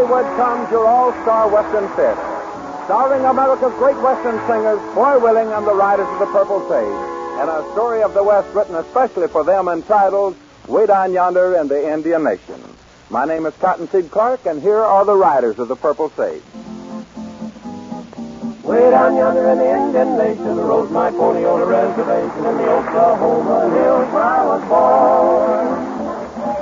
Hollywood comes your all-star Western theater, starring America's great Western singers, Foy Willing and the Riders of the Purple Sage, and a story of the West written especially for them entitled Way Down Yonder in the Indian Nation. My name is Cottonseed Clark, and here are the Riders of the Purple Sage. Way down yonder in the Indian Nation, rode my pony on a reservation in the Oklahoma hills where I was born.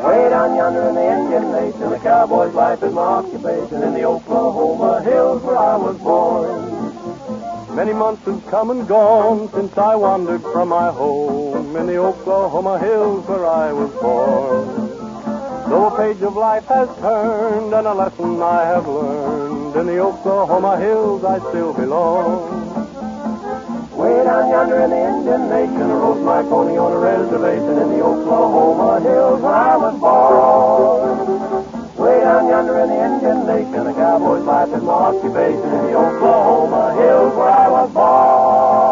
Way down yonder in the Indian Nation, a cowboy's life is my occupation in the Oklahoma hills where I was born. Many months have come and gone since I wandered from my home in the Oklahoma hills where I was born. Though a page of life has turned and a lesson I have learned, in the Oklahoma hills I still belong. Way down yonder in the Indian Nation, I rode my pony on a reservation in the Oklahoma hills where I was born. Way down yonder in the Indian Nation, a cowboy's life is my occupation in the Oklahoma hills where I was born.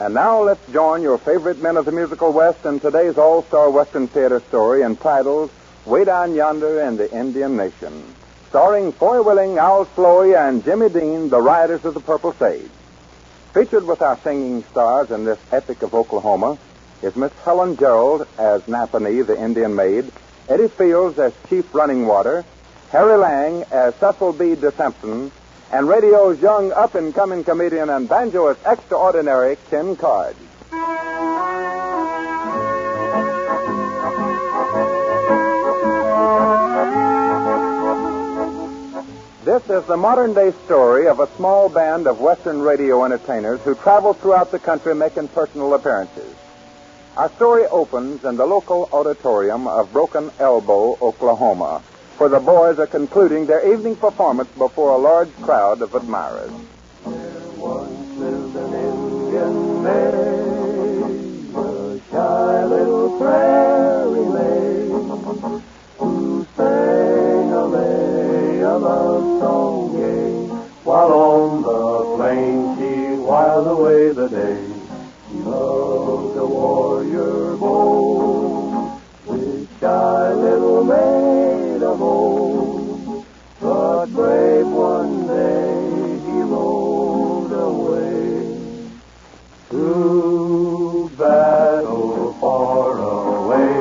And now let's join your favorite men of the musical West in today's all-star Western theater story entitled Way Down Yonder in the Indian Nation, starring Foy Willing, Al Sloey, and Jimmy Dean, the Riders of the Purple Sage. Featured with our singing stars in this epic of Oklahoma is Miss Helen Gerald as Napanee, the Indian maid, Eddie Fields as Chief Running Water, Harry Lang as Cecil B. DeSempton, and radio's young up-and-coming comedian and banjoist extraordinary, Ken Card. This is the modern-day story of a small band of Western radio entertainers who travel throughout the country making personal appearances. Our story opens in the local auditorium of Broken Elbow, Oklahoma, where the boys are concluding their evening performance before a large crowd of admirers. There once lived an Indian maid, a shy little prairie maid, who sang a love song gay, while on the plain she whiled away the day. She loved a warrior bold, this shy little maid of old, but brave one day he rode away to battle far away.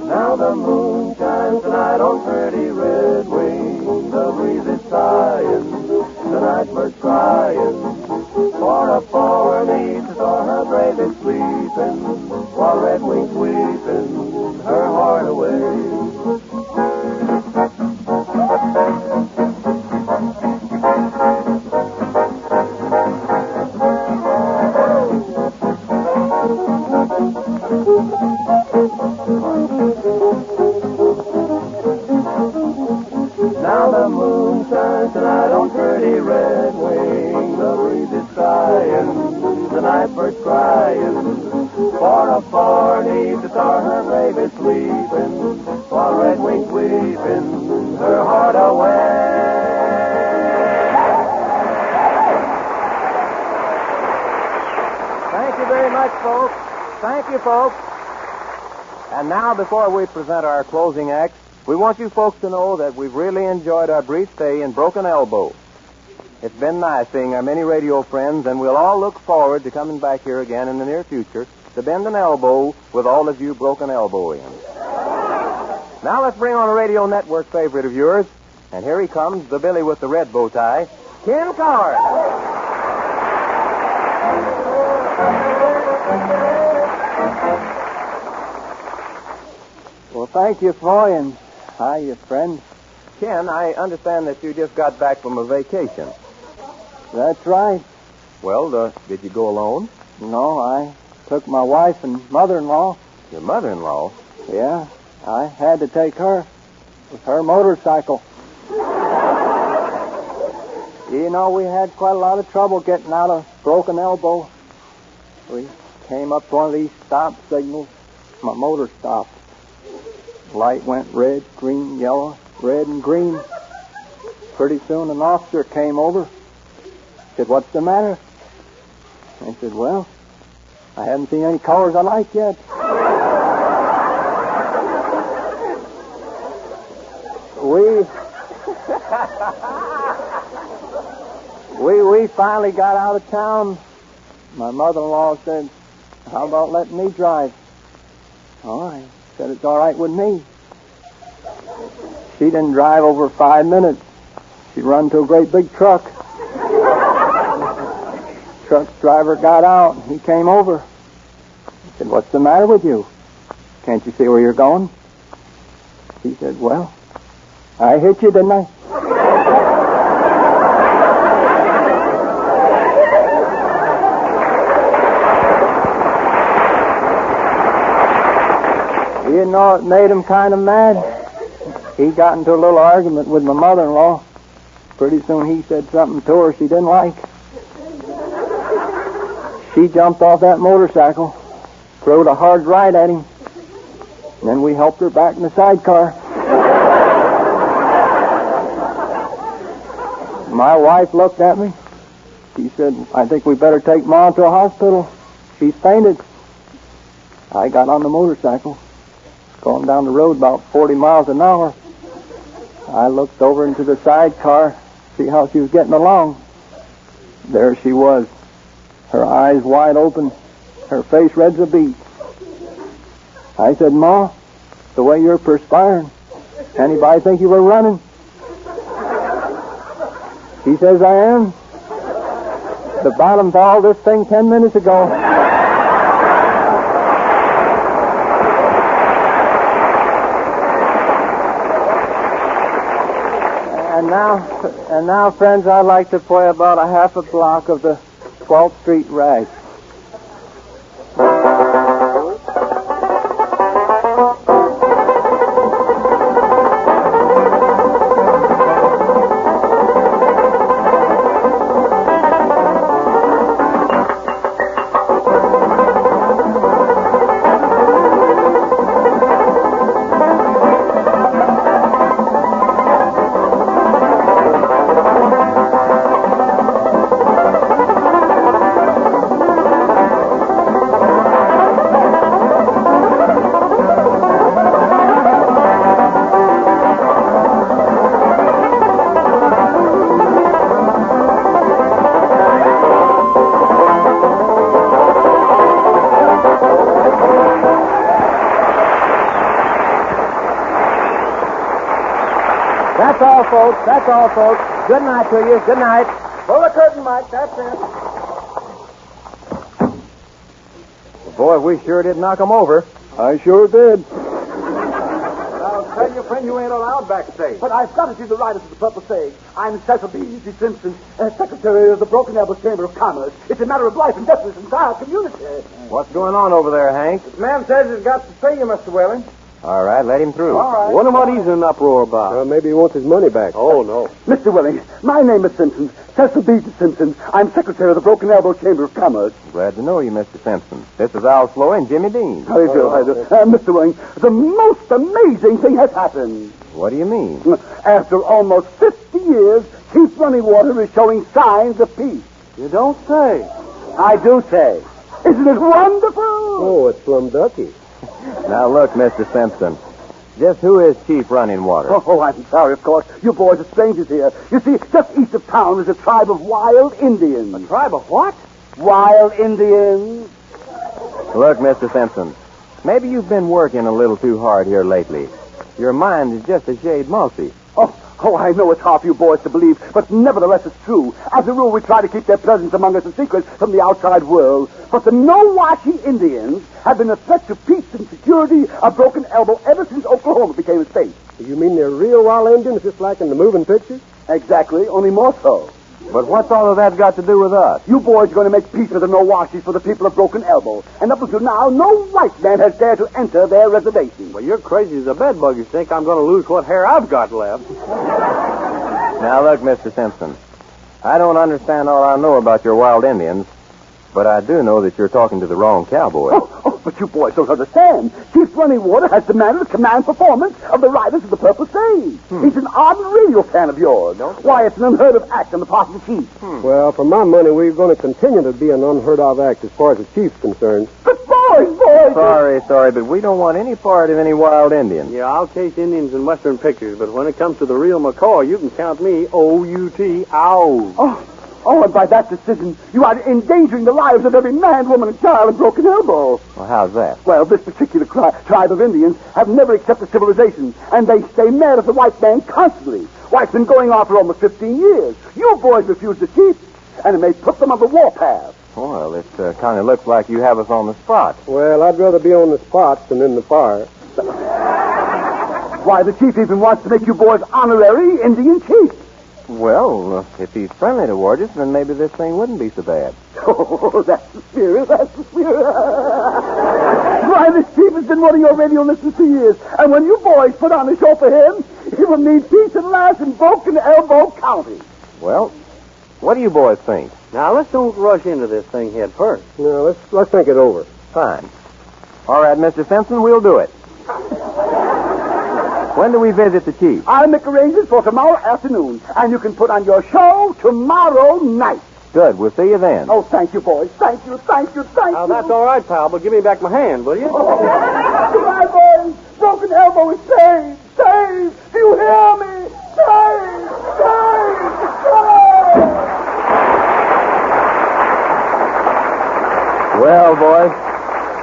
Now the moon shines tonight on pretty red wing, the breeze is sighing, the night bird's crying, far up beneath saw her brave is sleeping, while red wings weeping her heart away. Now the moon shines tonight on pretty red wing, the breeze is sighing, the night bird's crying, far neath the star her brave is sleeping, while red wings weeping her heart away. Thank you very much, folks. Thank you, folks. And now, before we present our closing act, we want you folks to know that we've really enjoyed our brief stay in Broken Elbow. It's been nice seeing our many radio friends, and we'll all look forward to coming back here again in the near future to bend an elbow with all of you broken elbowing. Now let's bring on a radio network favorite of yours. And here he comes, the Billy with the red bow tie, Ken Coward. Well, thank you, Foy, and hi, your friend. Ken, I understand that you just got back from a vacation. That's right. Well, did you go alone? No, I took my wife and mother-in-law. Your mother-in-law? Yeah, I had to take her with her motorcycle. You know, we had quite a lot of trouble getting out of Broken Elbow. We came up to one of these stop signals. My motor stopped. Light went red, green, yellow, red, and green. Pretty soon an officer came over. Said, "What's the matter?" I said, "Well, I haven't seen any colors I like yet." We finally got out of town. My mother-in-law said, "How about letting me drive?" Oh, I said, "It's all right with me." She didn't drive over 5 minutes. She run to a great big truck. Truck driver got out. He came over. He said, "What's the matter with you? Can't you see where you're going?" He said, "Well, I hit you, didn't I?" You know, it made him kind of mad. He got into a little argument with my mother-in-law. Pretty soon he said something to her she didn't like. She jumped off that motorcycle, throwed a hard right at him, and then we helped her back in the sidecar. My wife looked at me. She said, "I think we better take Mom to a hospital. She's fainted." I got on the motorcycle, going down the road about 40 miles an hour. I looked over into the sidecar, see how she was getting along. There she was, her eyes wide open, her face red as a beet. I said, "Ma, the way you're perspiring, anybody think you were running?" She says, "I am. The bottom fell all this thing 10 minutes ago." And now, friends, I'd like to play about a half a block of the 12th Street Rag. That's all, folks. Good night to you. Good night. Pull the curtain, Mike. That's it. Well, boy, we sure did knock 'em over. I sure did. Now, tell your friend you ain't allowed backstage. But I've got to see the writers of the Purple Sage. I'm Cecil B. Simpson, Secretary of the Broken Elbow Chamber of Commerce. It's a matter of life and death for this entire community. What's going on over there, Hank? This man says he's got to see you, Mr. Welling. All right, let him through. All right. Wonder what he's in an uproar about. Maybe he wants his money back. Oh, no. Mr. Welling, my name is Simpson. Cecil B. Simpson. I'm Secretary of the Broken Elbow Chamber of Commerce. Glad to know you, Mr. Simpson. This is Al Sloy and Jimmy Dean. How do you do? Mr. Welling, the most amazing thing has happened. What do you mean? After almost 50 years, Chief Running Water is showing signs of peace. You don't say. I do say. Isn't it wonderful? Oh, it's Plum Ducky. Now, look, Mr. Simpson. Just who is Chief Running Water? Oh, I'm sorry, of course. You boys are strangers here. You see, just east of town is a tribe of wild Indians. A tribe of what? Wild Indians. Look, Mr. Simpson, maybe you've been working a little too hard here lately. Your mind is just a shade mousy. Oh, I know it's hard for you boys to believe, but nevertheless it's true. As a rule, we try to keep their presence among us a secret from the outside world. But the No-Washi Indians have been a threat to peace and security of Broken Elbow ever since Oklahoma became a state. You mean they're real wild Indians, just like in the moving pictures? Exactly, only more so. But what's all of that got to do with us? You boys are going to make peace with the No-Washis for the people of Broken Elbow. And up until now, no white man has dared to enter their reservation. Well, you're crazy as a bedbug. You think I'm going to lose what hair I've got left. Now, look, Mr. Simpson, I don't understand all I know about your wild Indians, but I do know that you're talking to the wrong cowboy. But you boys don't understand. Chief Running-Water has demanded a command performance of the Riders of the Purple Sage. He's an ardent radio fan of yours. Why, it's an unheard-of act on the part of the chief. Well, for my money, we're going to continue to be an unheard-of act as far as the chief's concerned. But boys! Sorry, but we don't want any part of any wild Indian. Yeah, I'll chase Indians in Western pictures, but when it comes to the real McCoy, you can count me O-U-T, out. Oh, and by that decision, you are endangering the lives of every man, woman, and child in Broken Elbow. Well, how's that? Well, this particular tribe of Indians have never accepted civilization, and they stay mad at the white man constantly. Why, it's been going on for almost 15 years. You boys refuse to keep, and it may put them on the warpath. Well, it kind of looks like you have us on the spot. Well, I'd rather be on the spot than in the fire. Why, the chief even wants to make you boys honorary Indian chiefs. Well, if he's friendly towards us, then maybe this thing wouldn't be so bad. Oh, that's the spirit. Why, this chief has been one of your radio listeners for years, and when you boys put on a show for him, he will need peace at last in Broken Elbow County. Well, what do you boys think? Now, let's don't rush into this thing head first. No, let's think it over. Fine. All right, Mr. Simpson, we'll do it. When do we visit the chief? I'll make arrangements for tomorrow afternoon, and you can put on your show tomorrow night. Good. We'll see you then. Oh, thank you, boys. Thank you. Now, that's all right, pal, but give me back my hand, will you? Goodbye, boys. Broken Elbow is saved. Saved. Do you hear me? Saved. Well, boys,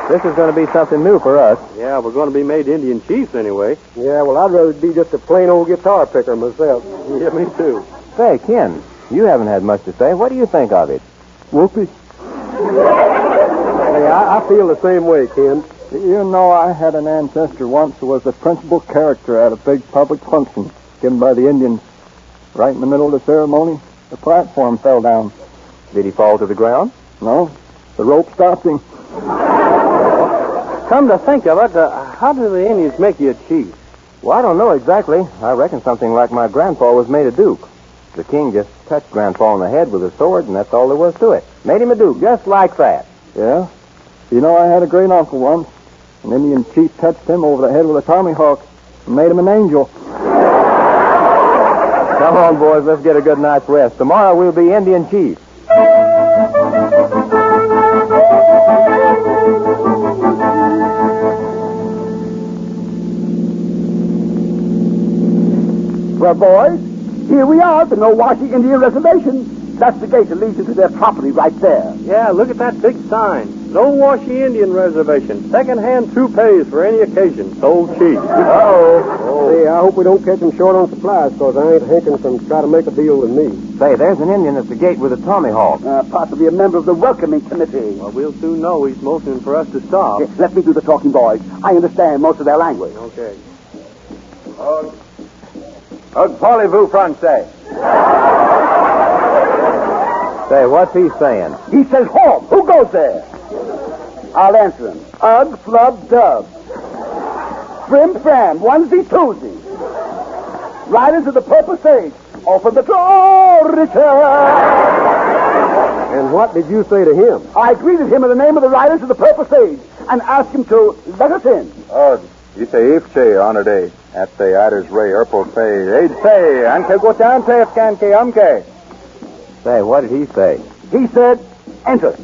this is going to be something new for us. Yeah, we're going to be made Indian chiefs anyway. Yeah, well, I'd rather be just a plain old guitar picker myself. Yeah, me too. Say, Ken, you haven't had much to say. What do you think of it? Whoopee. Hey, I feel the same way, Ken. You know, I had an ancestor once who was the principal character at a big public function given by the Indians. Right in the middle of the ceremony, the platform fell down. Did he fall to the ground? No, the rope stopped him. Come to think of it, how do the Indians make you a chief? Well, I don't know exactly. I reckon something like my grandpa was made a duke. The king just touched grandpa on the head with a sword, and that's all there was to it. Made him a duke, just like that. Yeah? You know, I had a great uncle once. An Indian chief touched him over the head with a tomahawk and made him an angel. Come on, boys, let's get a good night's rest. Tomorrow we'll be Indian chiefs. Well, boys, here we are at the No-Washi Indian Reservation. That's the gate that leads into their property right there. Yeah, look at that big sign. No-Washi Indian Reservation. Second-hand toupees for any occasion. Sold cheap. Uh-oh. Hey, I hope we don't catch them short on supplies, because I ain't hankering from try to make a deal with me. Say, there's an Indian at the gate with a tomahawk. Possibly a member of the welcoming committee. Well, we'll soon know. He's motioning for us to stop. Okay, let me do the talking, boys. I understand most of their language. Okay. Parlez-vous français? Say, what's he saying? He says, home. Who goes there? I'll answer him. Ugh, flub, dub. Frim, fram, onesie, twosie. Riders of the Purple Sage. Open the door, Richard. And what did you say to him? I greeted him in the name of the Riders of the Purple Sage and asked him to let us in. You say ifche honor day. At the Iders Ray Erpel Pay. Aid say, Anke Gotante if Kanke Umke. Say, what did he say? He said, enter.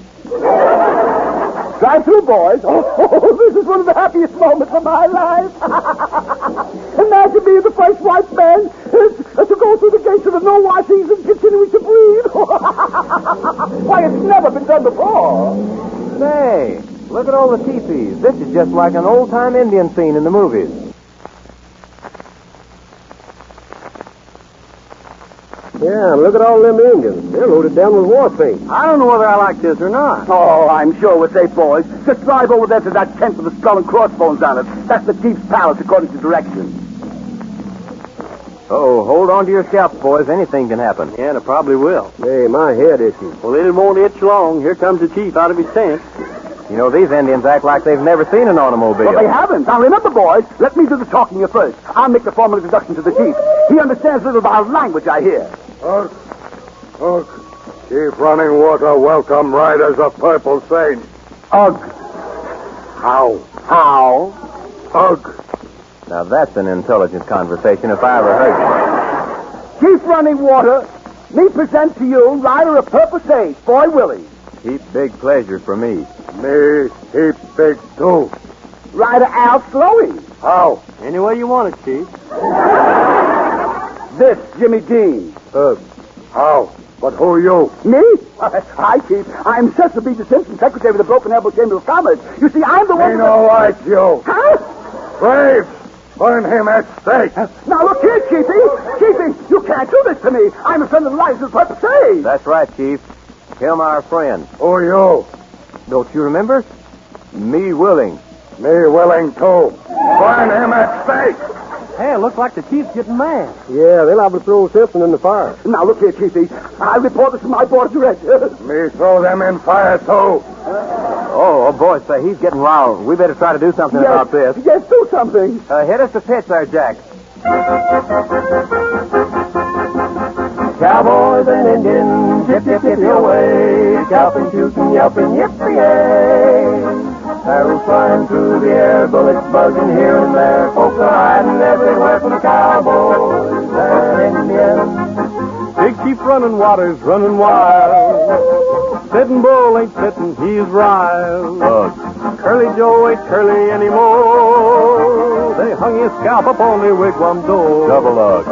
Drive through, boys. Oh, this is one of the happiest moments of my life. Imagine being the first white man to go through the gates of the No-Washings and continuing to breathe. Why, it's never been done before. Say, Look at all the teepees. This is just like an old-time Indian scene in the movies. Yeah, and look at all them Indians. They're loaded down with war paint. I don't know whether I like this or not. Oh, I'm sure we're safe, boys. Just drive over there to that tent with the skull and crossbones on it. That's the chief's palace, according to directions. Oh, hold on to your scalps, boys. Anything can happen. Yeah, and it probably will. Hey, my head itches. Well, it won't itch long. Here comes the chief out of his tent. You know, these Indians act like they've never seen an automobile. Well, they haven't. Now, remember, boys, let me do the talking here first. I'll make the formal introduction to the chief. He understands a little of our language, I hear. Look. Chief Running Water, welcome riders of Purple Sage. Ugh. How? Ugh. Now, that's an intelligent conversation if I ever heard one. Chief Running Water, me present to you rider of Purple Sage, Boy Willie. Heap big pleasure for me. Me heap big too. Rider Al Sloey. How? Any way you want it, Chief. This, Jimmy Dean. How? But who you? Me? Hi, Chief. I'm Cecil B. Simpson, Secretary of the Broken Elbow Chamber of Commerce. You see, I'm the one... Me no like you. Huh? Braves, burn him at stake. Now, look here, Chiefy. Chiefy, you can't do this to me. I'm a friend of the riders of Purple Sage. That's right, Chief. Him our friend. Who you? Don't you remember? Me willing. Me willing too. Burn him at stake. Hey, it looks like the chief's getting mad. Yeah, they'll have to throw Simpson in the fire. Now, look here, Chiefy. I report this to my board of directors. Me throw them in fire too. Oh, boy, say, he's getting wild. We better try to do something about this. Yes, do something. Hit us the pitch there, Jack. Cowboys and Indians, yip, yip, yip, your way. Scalping, shooting, yelping, yippee-yay. Arrows flying through the air, bullets buzzing here and there. Folks are hiding everywhere from cowboys and Indians. Big Chief Running Water's running wild. Sitting Bull ain't sitting, he's riled. Curly Joe ain't curly anymore. They hung his scalp up on the wigwam door. Double log.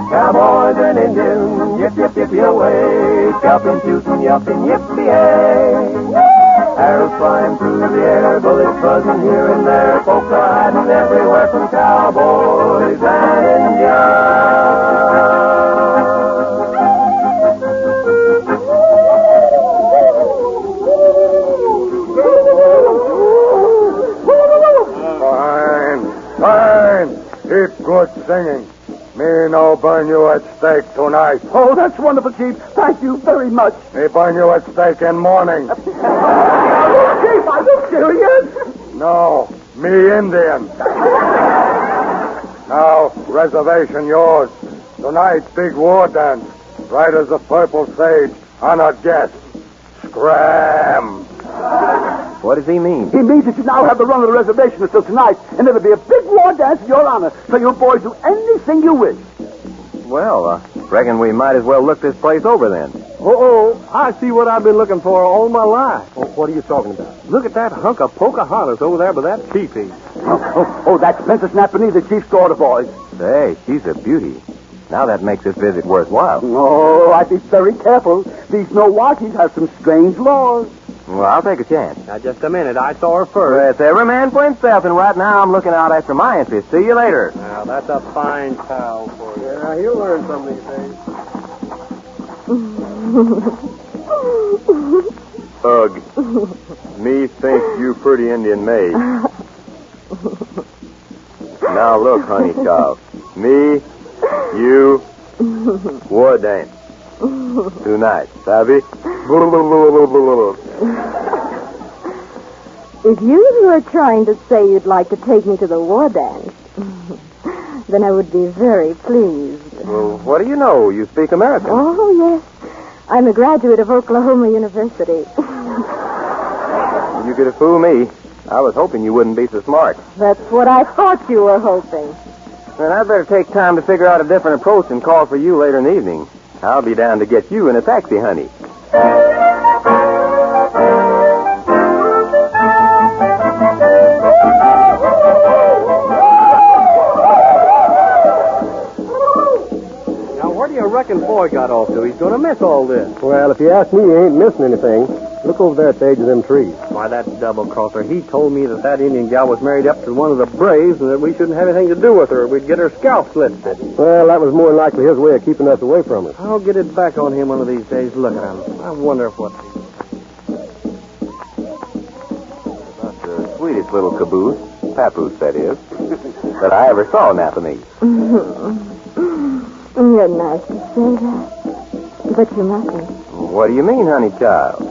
Cowboys and Indians, yip, yip, yip, your way. Scalping, shooting, yelping, yippee-yay. Arrows flying through the air, bullets buzzing here and there. Folks are hiding everywhere from cowboys and Fine. Keep good singing. Me no burn you at stake tonight. Oh, that's wonderful, Chief. Thank you very much. Me burn you at stake in morning. Chief, are you serious? No, me Indian. Now, reservation yours. Tonight, big war dance. Riders of Purple Sage, honored guests. Scram. What does he mean? He means that you now have the run of the reservation until tonight, and there'll be a big war dance in your honor, so you boys do anything you wish. Well, reckon we might as well look this place over then. I see what I've been looking for all my life. What are you talking about? Look at that hunk of Pocahontas over there by that teepee. That's Princess Napanee, the chief's daughter, boys. Say, she's a beauty. Now that makes this visit worthwhile. Oh, I'd be very careful. These Milwaukees have some strange laws. Well, I'll take a chance. Now, just a minute. I saw her first. It's every man for himself, and right now I'm looking out after my interest. See you later. Now, that's a fine cow for you. Yeah, he'll learn some of these days. Ugh. Me think you pretty Indian maid. Now look, honey child. Me, you, war dance. Tonight, Savvy? If you were trying to say you'd like to take me to the war dance, then I would be very pleased. Well, what do you know? You speak American. Oh, yes. I'm a graduate of Oklahoma University. You could have fooled me. I was hoping you wouldn't be so smart. That's what I thought you were hoping. Then I'd better take time to figure out a different approach and call for you later in the evening. I'll be down to get you in a taxi, honey. Now, where do you reckon Boy got off to? He's going to miss all this. Well, if you ask me, he ain't missing anything. Look over there at the edge of them trees. Why, that double-crosser, he told me that Indian gal was married up to one of the Braves and that we shouldn't have anything to do with her. We'd get her scalp slitted. Well, that was more than likely his way of keeping us away from her. I'll get it back on him one of these days. Look at him. I wonder what... About the sweetest little caboose, papoose, that is, that I ever saw, Napanee. You're nice to say that. But you mustn't. What do you mean, honey child?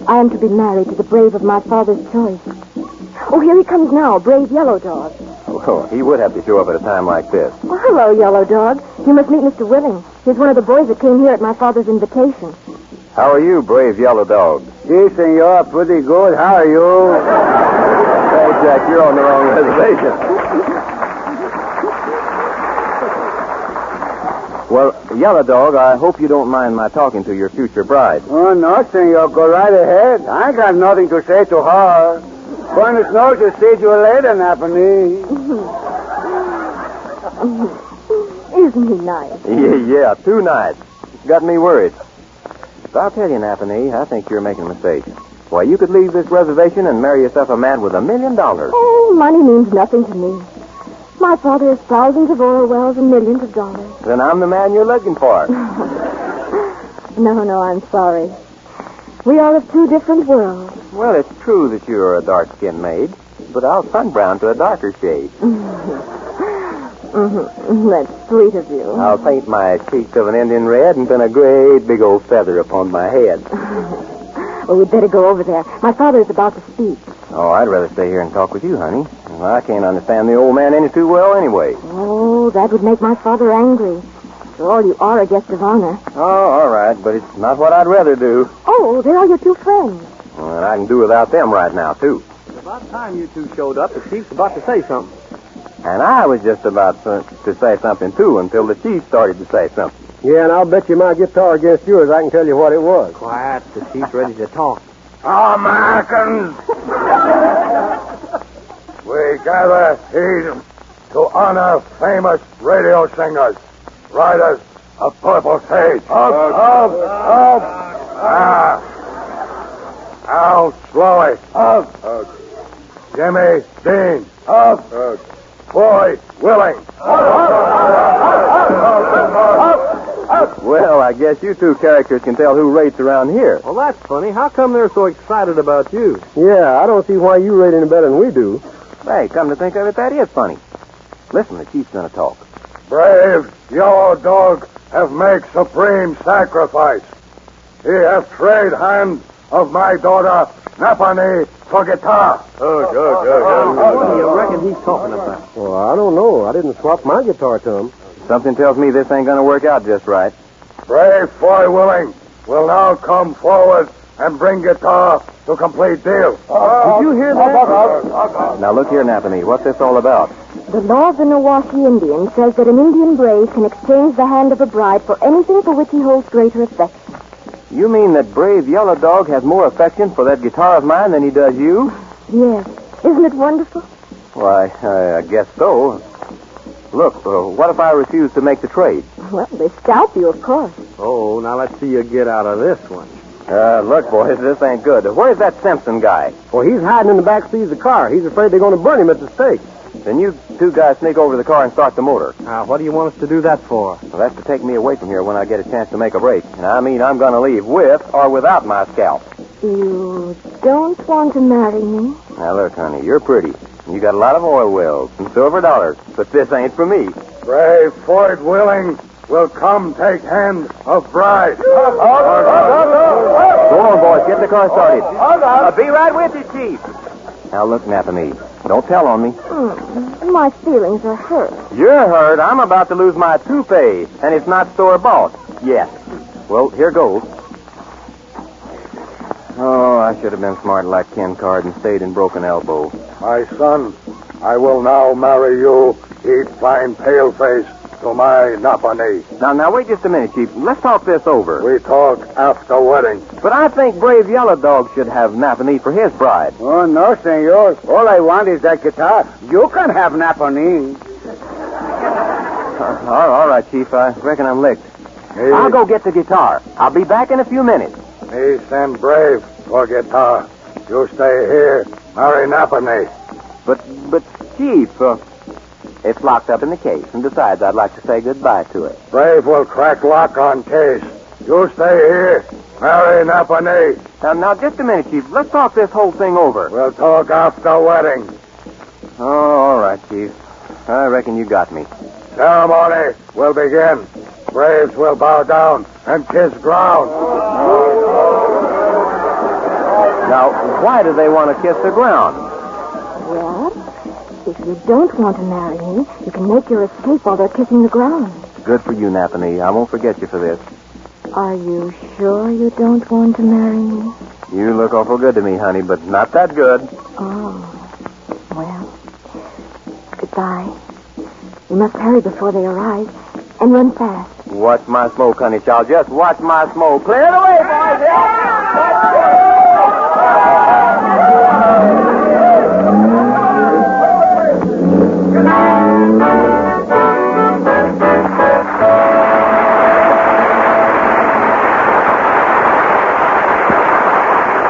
I am to be married to the brave of my father's choice. Oh, here he comes now, brave Yellow Dog. Oh, he would have to show up at a time like this. Oh, hello, Yellow Dog. You must meet Mr. Willing. He's one of the boys that came here at my father's invitation. How are you, brave Yellow Dog? Si, senor. Pretty good. How are you? Hey, Jack, you're on the wrong reservation. Well, Yellow Dog, I hope you don't mind my talking to your future bride. Oh, no, senor. Go right ahead. I ain't got nothing to say to her. Buenos noches. See you later, Napanee. Isn't he nice? Yeah, too nice. Got me worried. But I'll tell you, Napanee, I think you're making a mistake. Why, you could leave this reservation and marry yourself a man with $1 million. Oh, money means nothing to me. My father has thousands of oil wells and millions of dollars. Then I'm the man you're looking for. No, I'm sorry. We are of two different worlds. Well, it's true that you're a dark-skinned maid, but I'll sunbrown to a darker shade. That's sweet of you. I'll paint my cheeks of an Indian red and pin a great big old feather upon my head. Well, we'd better go over there. My father is about to speak. Oh, I'd rather stay here and talk with you, honey. Well, I can't understand the old man any too well anyway. Oh, that would make my father angry. After all, you are a guest of honor. Oh, all right, but it's not what I'd rather do. Oh, there are your two friends. Well, and I can do without them right now, too. It's about time you two showed up. The chief's about to say something. And I was just about to say something, too, until the chief started to say something. Yeah, and I'll bet you my guitar against yours, I can tell you what it was. Quiet. The chief's ready to talk. Americans, we gather here to honor famous radio singers, riders of Purple Sage. Up. Now, slowly. Up. Jimmy Dean. Up. Boy Willing. Well, I guess you two characters can tell who rates around here. Well, that's funny. How come they're so excited about you? Yeah, I don't see why you rate any better than we do. Hey, come to think of it, that is funny. Listen, the chief's going to talk. Brave Yellow Dog have made supreme sacrifice. He have trade hand of my daughter, Napanee, for guitar. What do you reckon he's talking about? Well, I don't know. I didn't swap my guitar to him. Something tells me this ain't going to work out just right. Brave Boy Willing will now come forward and bring guitar to complete deal. Did you hear that? Now, look here, Napanee. What's this all about? The law of the Nawashi Indian says that an Indian brave can exchange the hand of a bride for anything for which he holds greater affection. You mean that brave Yellow Dog has more affection for that guitar of mine than he does you? Yes. Isn't it wonderful? Why, I guess so. Look, what if I refuse to make the trade? Well, they scalp you, of course. Oh, now let's see you get out of this one. Look, boys, this ain't good. Where's that Simpson guy? Well, he's hiding in the back seat of the car. He's afraid they're going to burn him at the stake. Then you two guys sneak over to the car and start the motor. Now, what do you want us to do that for? Well, that's to take me away from here when I get a chance to make a break. And I mean I'm going to leave with or without my scalp. You don't want to marry me? Now, look, honey, you're pretty. You got a lot of oil wells and silver dollars, but this ain't for me. Brave Floyd Willing will come take hand of bride. Go on, boys. Get the car started. I'll be right with you, Chief. Now, look, Napanee. Don't tell on me. My feelings are hurt. You're hurt. I'm about to lose my toupee, and it's not store-bought yet. Well, here goes. Oh, I should have been smart like Ken Card and stayed in Broken Elbow. My son, I will now marry you, eat fine paleface, to my Napanee. Now, wait just a minute, Chief. Let's talk this over. We talk after wedding. But I think brave Yellow Dog should have Napanee for his bride. Oh, no, senor. All I want is that guitar. You can have Napanee. All right, Chief. I reckon I'm licked. I'll go get the guitar. I'll be back in a few minutes. Me send Brave for guitar. You stay here, marry Napanee. But, Chief, it's locked up in the case. And besides, I'd like to say goodbye to it. Brave will crack lock on case. You stay here, marry Napanee. Now, just a minute, Chief. Let's talk this whole thing over. We'll talk after wedding. Oh, all right, Chief. I reckon you got me. Ceremony will begin. Braves will bow down and kiss ground. Now, why do they want to kiss the ground? Well, if you don't want to marry me, you can make your escape while they're kissing the ground. Good for you, Napanee. I won't forget you for this. Are you sure you don't want to marry me? You look awful good to me, honey, but not that good. Oh, well, goodbye. You must hurry before they arrive and run fast. Watch my smoke, honey, child. Just watch my smoke. Clear it away, boys.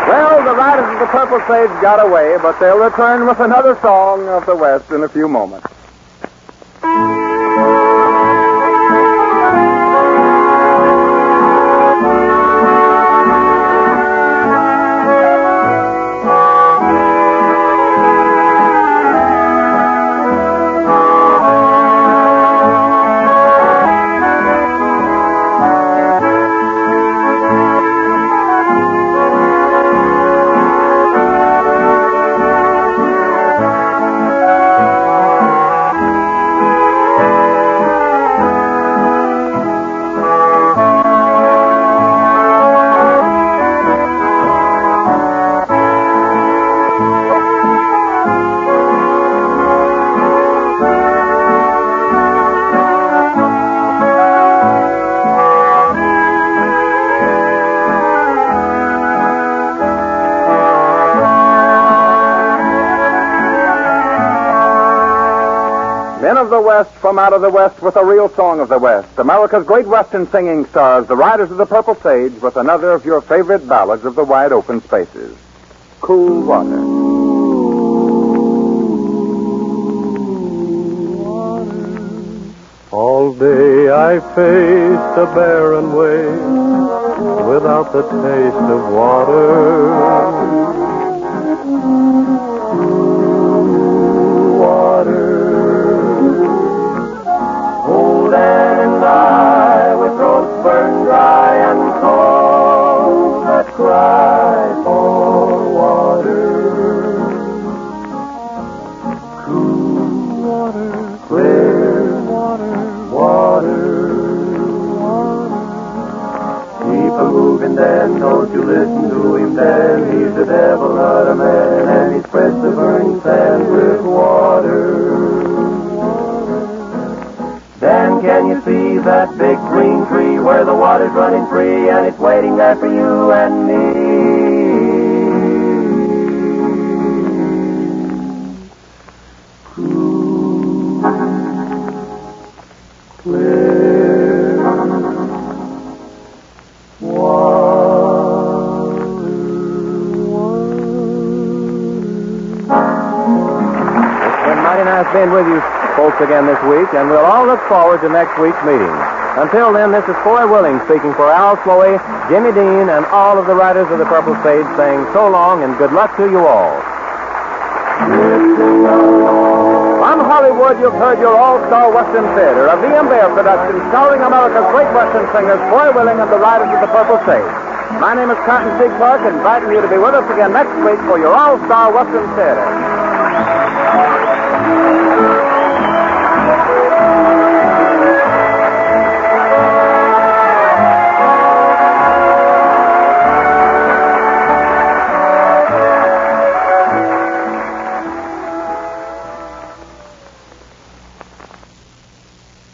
Well, the Riders of the Purple Sage got away, but they'll return with another song of the West in a few moments. Men of the West from out of the West with a real song of the West. America's great Western singing stars, the Riders of the Purple Sage, with another of your favorite ballads of the wide open spaces. Cool Water. All day I faced a barren way without the taste of water. Old Ann and I, with throats burned dry and souls that cry for water. Cool water, clear water, water. Keep a moving then, don't you listen to him then. He's the devil, not a man, and he spreads the burning sand with water. Then can you see that big green tree where the water's running free and it's waiting there for you and me? Cool, clear water. It's been mighty nice being with you folks again this week, and we'll all look forward to next week's meeting. Until then, this is Foy Willing speaking for Al Sloey, Jimmy Dean, and all of the Riders of the Purple Sage saying so long and good luck to you all. From Hollywood, you've heard your all-star Western Theater, a V.M. Bear production starring America's great Western singers, Foy Willing and the Riders of the Purple Sage. My name is Cotton Seek Park, inviting you to be with us again next week for your all-star Western Theater.